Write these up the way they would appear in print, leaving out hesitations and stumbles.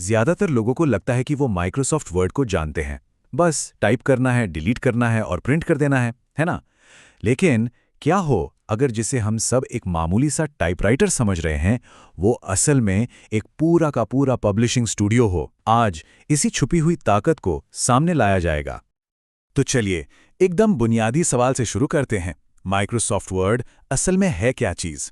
ज्यादातर लोगों को लगता है कि वो माइक्रोसॉफ्ट वर्ड को जानते हैं। बस टाइप करना है, डिलीट करना है और प्रिंट कर देना है ना? लेकिन क्या हो अगर जिसे हम सब एक मामूली सा टाइपराइटर समझ रहे हैं, वो असल में एक पूरा का पूरा पब्लिशिंग स्टूडियो हो? आज इसी छुपी हुई ताकत को सामने लाया जाएगा। तो चलिए एकदम बुनियादी सवाल से शुरू करते हैं। माइक्रोसॉफ्ट वर्ड असल में है क्या चीज़?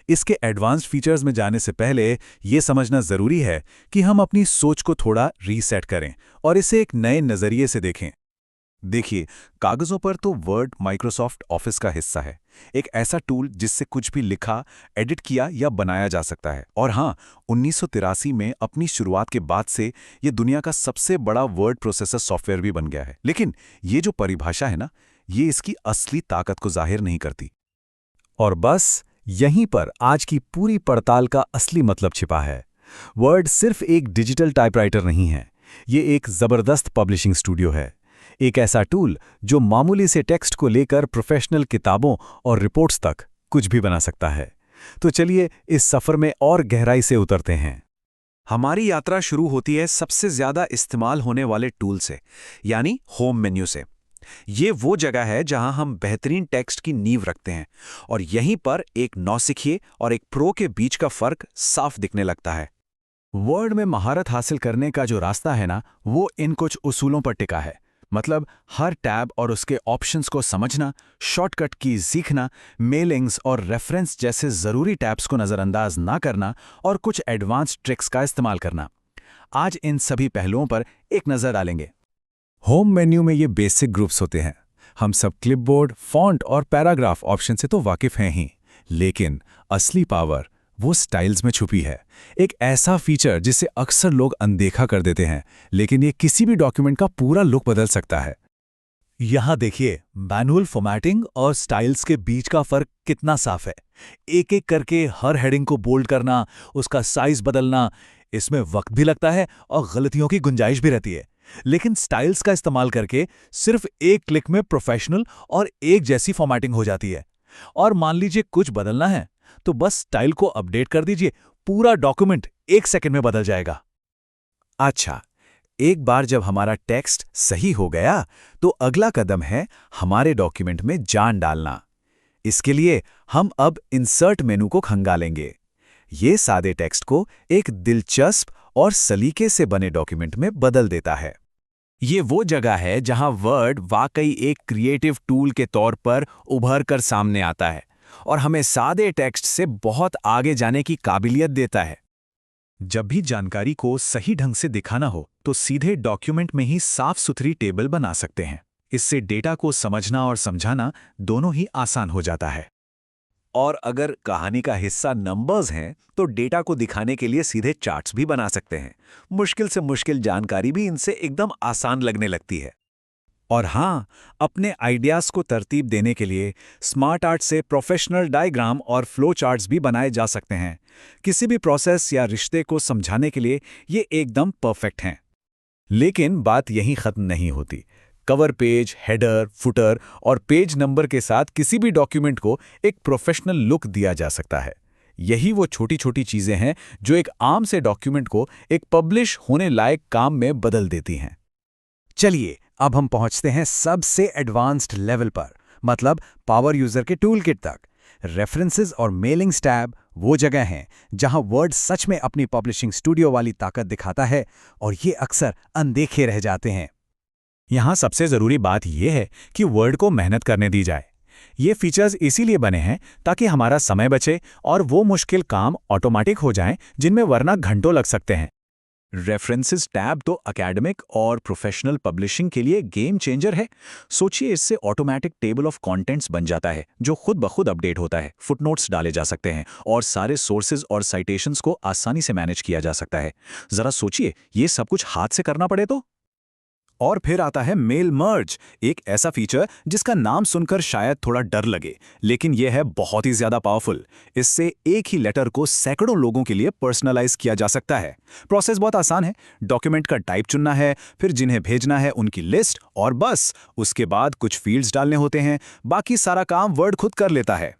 इसके एडवांस्ड फीचर्स में जाने से पहले ये समझना ज़रूरी है कि हम अपनी सोच को थोड़ा रीसेट करें और इसे एक नए नज़रिए से देखें। देखिए, कागज़ों पर तो वर्ड माइक्रोसॉफ्ट ऑफिस का हिस्सा है, एक ऐसा टूल जिससे कुछ भी लिखा, एडिट किया या बनाया जा सकता है। और हाँ, 1983 में अपनी शुरुआत के बाद से ये दुनिया का सबसे बड़ा वर्ड प्रोसेसर सॉफ्टवेयर भी बन गया है। लेकिन ये जो परिभाषा है ना, ये इसकी असली ताकत को जाहिर नहीं करती। और बस यहीं पर आज की पूरी पड़ताल का असली मतलब छिपा है। वर्ड सिर्फ एक डिजिटल टाइपराइटर नहीं है, ये एक ज़बरदस्त पब्लिशिंग स्टूडियो है। एक ऐसा टूल जो मामूली से टेक्स्ट को लेकर प्रोफेशनल किताबों और रिपोर्ट्स तक कुछ भी बना सकता है। तो चलिए इस सफ़र में और गहराई से उतरते हैं। हमारी यात्रा शुरू होती है सबसे ज़्यादा इस्तेमाल होने वाले टूल से, यानी होम मेन्यू से। ये वो जगह है जहां हम बेहतरीन टेक्स्ट की नींव रखते हैं, और यहीं पर एक नौसिखिए और एक प्रो के बीच का फर्क साफ दिखने लगता है। वर्ड में महारत हासिल करने का जो रास्ता है ना, वो इन कुछ उसूलों पर टिका है। मतलब हर टैब और उसके ऑप्शंस को समझना, शॉर्टकट की सीखना, मेलिंग्स और रेफरेंस जैसे ज़रूरी टैब्स को नज़रअंदाज ना करना और कुछ एडवांस ट्रिक्स का इस्तेमाल करना। आज इन सभी पहलुओं पर एक नज़र डालेंगे। होम मेन्यू में ये बेसिक ग्रुप्स होते हैं। हम सब क्लिपबोर्ड, फॉन्ट और पैराग्राफ ऑप्शन से तो वाकिफ हैं ही, लेकिन असली पावर वो स्टाइल्स में छुपी है। एक ऐसा फीचर जिसे अक्सर लोग अनदेखा कर देते हैं, लेकिन ये किसी भी डॉक्यूमेंट का पूरा लुक बदल सकता है। यहाँ देखिए, मैनुअल फॉर्मेटिंग और स्टाइल्स के बीच का फर्क कितना साफ है। एक एक करके हर हेडिंग को बोल्ड करना, उसका साइज बदलना, इसमें वक्त भी लगता है और गलतियों की गुंजाइश भी रहती है। लेकिन स्टाइल्स का इस्तेमाल करके सिर्फ एक क्लिक में प्रोफेशनल और एक जैसी फॉर्मेटिंग हो जाती है। और मान लीजिए कुछ बदलना है, तो बस स्टाइल को अपडेट कर दीजिए, पूरा डॉक्यूमेंट एक सेकंड में बदल जाएगा। अच्छा, एक बार जब हमारा टेक्स्ट सही हो गया, तो अगला कदम है हमारे डॉक्यूमेंट में जान डालना। इसके लिए हम अब इंसर्ट मेनू को खंगालेंगे। ये सादे टेक्स्ट को एक दिलचस्प और सलीके से बने डॉक्यूमेंट में बदल देता है। ये वो जगह है जहां वर्ड वाकई एक क्रिएटिव टूल के तौर पर उभर कर सामने आता है और हमें सादे टेक्स्ट से बहुत आगे जाने की काबिलियत देता है। जब भी जानकारी को सही ढंग से दिखाना हो, तो सीधे डॉक्यूमेंट में ही साफ सुथरी टेबल बना सकते हैं। इससे डेटा को समझना और समझाना दोनों ही आसान हो जाता है। और अगर कहानी का हिस्सा नंबर्स हैं, तो डेटा को दिखाने के लिए सीधे चार्ट्स भी बना सकते हैं। मुश्किल से मुश्किल जानकारी भी इनसे एकदम आसान लगने लगती है। और हाँ, अपने आइडियाज़ को तरतीब देने के लिए स्मार्ट आर्ट से प्रोफेशनल डायग्राम और फ्लो चार्ट्स भी बनाए जा सकते हैं। किसी भी प्रोसेस या रिश्ते को समझाने के लिए ये एकदम परफेक्ट हैं। लेकिन बात यहीं ख़त्म नहीं होती। कवर पेज, हेडर, फुटर और पेज नंबर के साथ किसी भी डॉक्यूमेंट को एक प्रोफेशनल लुक दिया जा सकता है। यही वो छोटी छोटी चीज़ें हैं जो एक आम से डॉक्यूमेंट को एक पब्लिश होने लायक काम में बदल देती हैं। चलिए अब हम पहुंचते हैं सबसे एडवांस्ड लेवल पर, मतलब पावर यूजर के टूल किट तक। रेफरेंसेस और मेलिंग्स टैब वो जगह हैं जहां वर्ड सच में अपनी पब्लिशिंग स्टूडियो वाली ताकत दिखाता है, और ये अक्सर अनदेखे रह जाते हैं। यहाँ सबसे ज़रूरी बात यह है कि वर्ड को मेहनत करने दी जाए। ये फीचर्स इसीलिए बने हैं ताकि हमारा समय बचे और वो मुश्किल काम ऑटोमेटिक हो जाएं जिनमें वरना घंटों लग सकते हैं। रेफरेंसेस टैब तो एकेडमिक और प्रोफेशनल पब्लिशिंग के लिए गेम चेंजर है। सोचिए, इससे ऑटोमेटिक टेबल ऑफ कंटेंट्स बन जाता है जो खुद ब खुद अपडेट होता है। फुटनोट्स डाले जा सकते हैं और सारे सोर्सेज और साइटेशंस को आसानी से मैनेज किया जा सकता है। ज़रा सोचिए, ये सब कुछ हाथ से करना पड़े तो। और फिर आता है मेल मर्ज, एक ऐसा फीचर जिसका नाम सुनकर शायद थोड़ा डर लगे, लेकिन यह है बहुत ही ज्यादा पावरफुल। इससे एक ही लेटर को सैकड़ों लोगों के लिए पर्सनलाइज किया जा सकता है। प्रोसेस बहुत आसान है। डॉक्यूमेंट का टाइप चुनना है, फिर जिन्हें भेजना है उनकी लिस्ट, और बस उसके बाद कुछ फील्ड्स डालने होते हैं। बाकी सारा काम वर्ड खुद कर लेता है।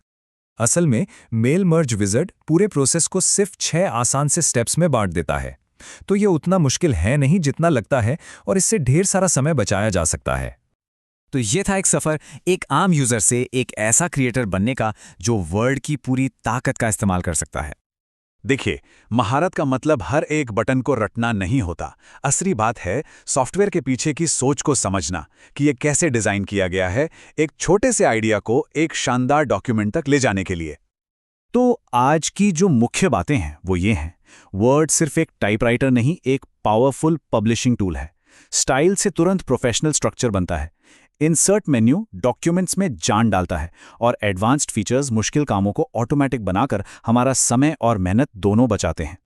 असल में मेल मर्ज विज़ार्ड पूरे प्रोसेस को सिर्फ 6 आसान से स्टेप्स में बांट देता है। तो ये उतना मुश्किल है नहीं जितना लगता है और इससे ढेर सारा समय बचाया जा सकता है। तो ये था एक सफ़र एक आम यूज़र से एक ऐसा क्रिएटर बनने का जो वर्ड की पूरी ताकत का इस्तेमाल कर सकता है। देखिए, महारत का मतलब हर एक बटन को रटना नहीं होता। असली बात है सॉफ्टवेयर के पीछे की सोच को समझना कि ये कैसे डिज़ाइन किया गया है, एक छोटे से आइडिया को एक शानदार डॉक्यूमेंट तक ले जाने के लिए। तो आज की जो मुख्य बातें हैं वो ये हैं, वर्ड सिर्फ एक टाइपराइटर नहीं, एक पावरफुल पब्लिशिंग टूल है। स्टाइल से तुरंत प्रोफेशनल स्ट्रक्चर बनता है। इंसर्ट मेन्यू डॉक्यूमेंट्स में जान डालता है और एडवांस्ड फीचर्स मुश्किल कामों को ऑटोमेटिक बनाकर हमारा समय और मेहनत दोनों बचाते हैं।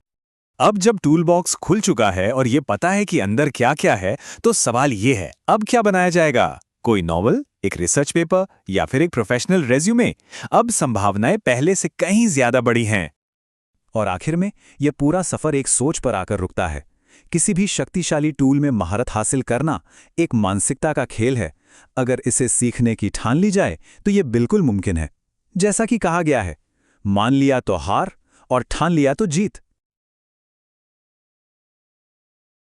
अब जब टूल बॉक्स खुल चुका है और ये पता है कि अंदर क्या क्या है, तो सवाल ये है, अब क्या बनाया जाएगा? कोई नॉवल, एक रिसर्च पेपर या फिर एक प्रोफेशनल रेज्यूमे? अब संभावनाएं पहले से कहीं ज्यादा बड़ी हैं। और आखिर में यह पूरा सफर एक सोच पर आकर रुकता है। किसी भी शक्तिशाली टूल में महारत हासिल करना एक मानसिकता का खेल है। अगर इसे सीखने की ठान ली जाए तो यह बिल्कुल मुमकिन है। जैसा कि कहा गया है, मान लिया तो हार और ठान लिया तो जीत।